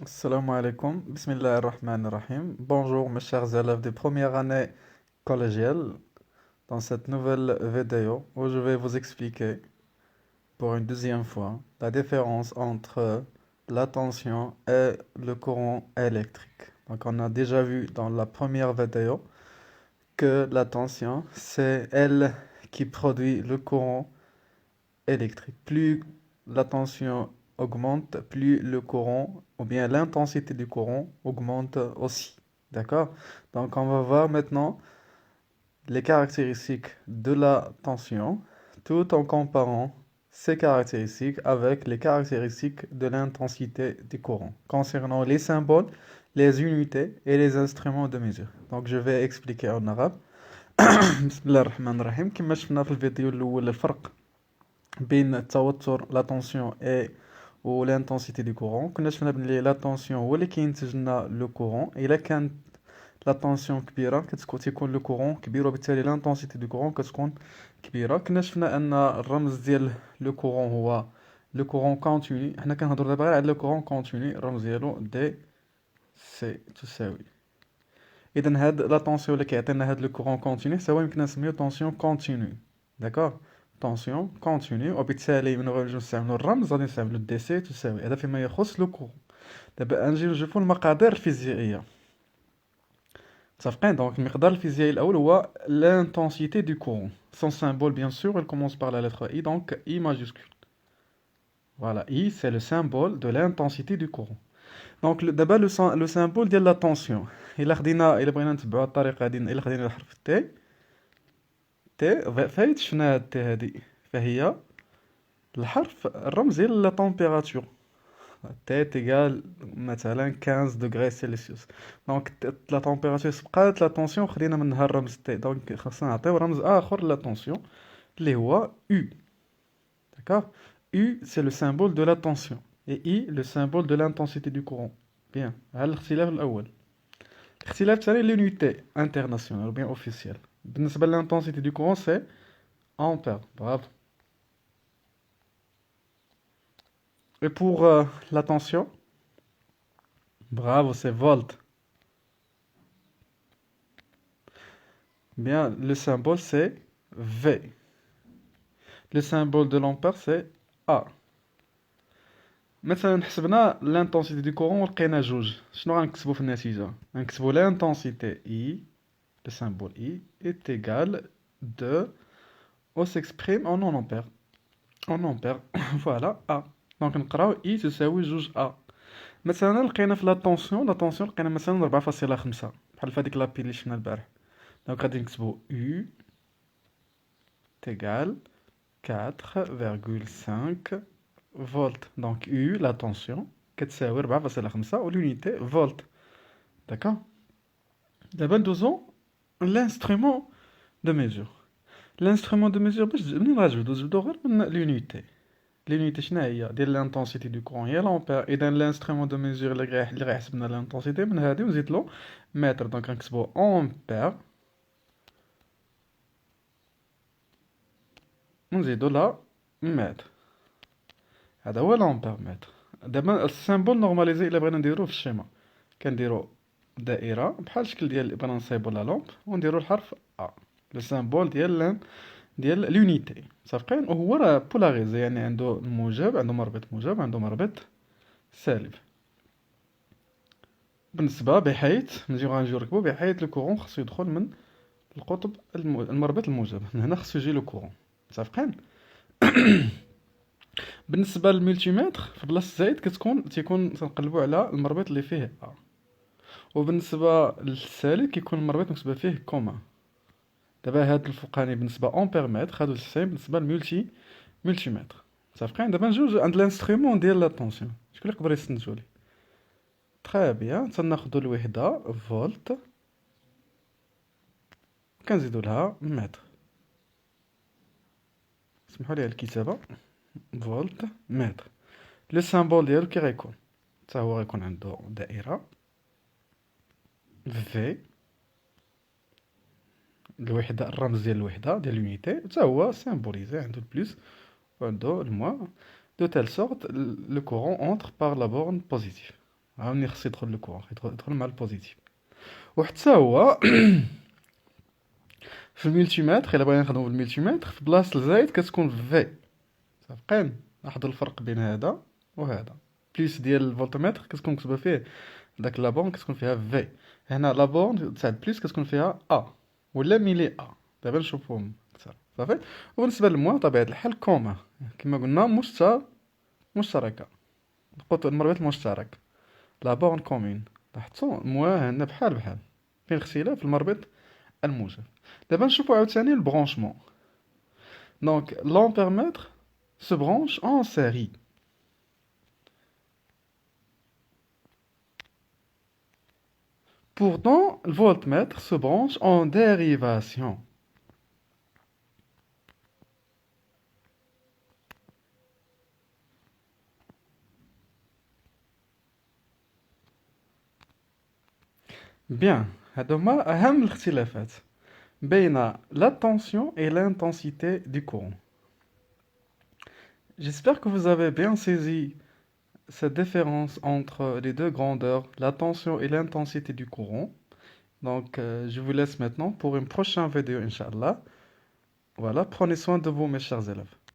Assalamu alaikum, bismillah ar-Rahman ar-Rahim. Bonjour mes chers élèves de première année collégiale. Dans cette nouvelle vidéo où je vais vous expliquer pour une deuxième fois la différence entre la tension et le courant électrique. Donc on a déjà vu dans la première vidéo que la tension c'est elle qui produit le courant électrique. Plus la tension augmente, plus le courant, ou bien l'intensité du courant augmente aussi. D'accord? Donc on va voir maintenant les caractéristiques de la tension, tout en comparant ces caractéristiques avec les caractéristiques de l'intensité du courant, concernant les symboles, les unités et les instruments de mesure. Donc je vais expliquer en arabe. بسم الله الرحمن الرحيم. كما شفنا في الفيديو الأول الفرق بين التوتر لا طونسيون اي و لانتونسيتي دو كورون. كنا شفنا بلي لا طونسيون هو اللي كينتج لنا لو كورون. الا كانت لا طونسيون كبيره تيكون لو كورون كبير، وبالتالي لانتونسيتي دو كورون كتكون كبيره. كنا شفنا ان الرمز ديال لو كورون هو لو كورون كونتيني. حنا كنهضروا دابا غير على لو كورون كونتيني، الرمز ديالو دي سي تساوي. اذا هاد لا طونسيون اللي كيعطينا هاد لو كورون كونتيني سواء يمكن نسميو طونسيون كونتيني. داكوغ، طونسيون كونتيني، وبالتالي من غير نستعملوا الرمز غادي نستعملوا دي سي تساوي. هذا فيما يخص لو كورون. دابا نجيو نشوفوا المقادير الفيزيائيه. متفقين؟ دونك المقدار الفيزيائي الاول هو l'intensité du courant. Son symbole bien sûr elle commence par la lettre I, donc I majuscule. Voilà, I c'est le symbole de l'intensité du courant. دونك دابا لو سامبول ديال لا طونسيون، الا بغينا نتبعوا الطريقه هادي، الا خدينا الحرف تي، فايت شفنا هاد تي هادي، فهي الحرف الرمز ديال لا طومبيراتور. تي تيغال مثلا 15 دوغري سيلسيوس. دونك لا طومبيراتور سبقات لا طونسيون، خدينا منها الرمز تي، دونك خاصنا نعطيو رمز اخر لا طونسيون اللي هو U. D'accord? U c'est le symbole de la tension et I le symbole de l'intensité du courant. Bien. هذا الاختلاف الاول. الاختلاف الثاني l'unité internationale ou bien officielle. بالنسبة l'intensité du courant c'est ampère. Bravo. Et pour la tension, bravo, c'est volt. Bien, le symbole c'est V. Le symbole de l'ampère c'est A. مثلا حسبنا l'intensité du courant ولقينا جوج، شنو غنكتبو في النتيجة؟ غنكتبو l'intensité I، le symbole I est égal de, on s'exprime en ampères. En ampères, voilà A. دونك نقراو I تساوي جوج A. مثلا لقينا في لا طونسيون لقينا مثلا 4.5 بحال في هاديك لابي اللي شفنا البارح. دونك غادي نكتبو U égale 4,5 فولت. دونك U لا طونسيون كتساوي 4.5 والونيتي فولت. داكوغ. دابا ندوزو l'instrument de mesure. L'instrument de mesure باش منين غنجبدو غير من l'unité. L'unité شنو هي؟ ديال l'intensité du courant هي l'ampère. إذا l'instrument de mesure اللي غيحسب لنا l'intensité من هادي ونزيدلو متر. دونك غنكتبو ampère ونزيدو لا متر. هذا هو l'ampère متر. دابا السيمبول نورماليزي الا بغينا نديروه في الشيما كنديرو دائرة بحال الشكل ديال اللي بغينا نصايبو لا لومب ونديرو الحرف A. لو سيمبول ديال لونيتي. متفقين؟ وهو راه بولاريزي، يعني عنده موجب، عنده مربط موجب، عنده مربط سالب. بالنسبة بحيث غنجيو نركبو بحيث لو كورون خصو يدخل من القطب المربط الموجب، من هنا خصو يجي لو كورون. متفقين؟ بالنسبة للملتيمتر في بلاصة زائد تيكون تنقلبو على المربط اللي فيه A. وبالنسبة للسالب كيكون المربط مكتوبة فيه كوما. دابا هاد الفوقاني بالنسبة امبيرمتر، هادو السيم بالنسبة ملتيمتر. متفقين؟ دابا نجوج عند الانسترومون ديال لا طونسيون. شكون اللي يقدر يستنتجولي؟ تري بيان. تناخدو الوحدة فولت كنزيدو لها متر. سمحوا لي على الكتابة، فولت متر. لو سامبول ديالو كي غيكون؟ حتى هو غيكون عنده دائرة في، الوحدة الرمز ديال الوحدة ديال لونيتي حتى هو سيمبوليزي، عنده البلوس وعنده الموان، دو تال سورت لو كورون اونتر بار لا بورن بوزيتيف. عاوني خصو يدخل لو كورون، يدخل مع البوزيتيف. وحتى هو في الملتيمتر الا بغينا نخدمو بالملتيمتر في بلاصة الزايد كتكون في صافقين. لاحظوا الفرق بين هذا وهذا. بليس ديال الفولتمتر كتكون مكتوبة فيه داك لابون كتكون فيها في. هنا لابون تاع بليس كتكون فيها ا ولا ميلي ا. دابا نشوفهم اكثر صافي. وبالنسبة للموا طبيعة الحال كوما كما قلنا مشتركة، القطب المربط المشترك لا بورن كومين. لاحظتوا الموا هنا بحال بحال، كاين اختلاف في المربط الموجب. دابا نشوفوا عاوتاني البرونشمون. دونك لامبيرمتر se branche en série. Pourtant, le voltmètre se branche en dérivation. Bien, هادوما أهم الاختلافات بين la tension et l'intensité du courant. J'espère que vous avez bien saisi cette différence entre les deux grandeurs, la tension et l'intensité du courant. Donc, je vous laisse maintenant pour une prochaine vidéo, Inch'Allah. Voilà, prenez soin de vous, mes chers élèves.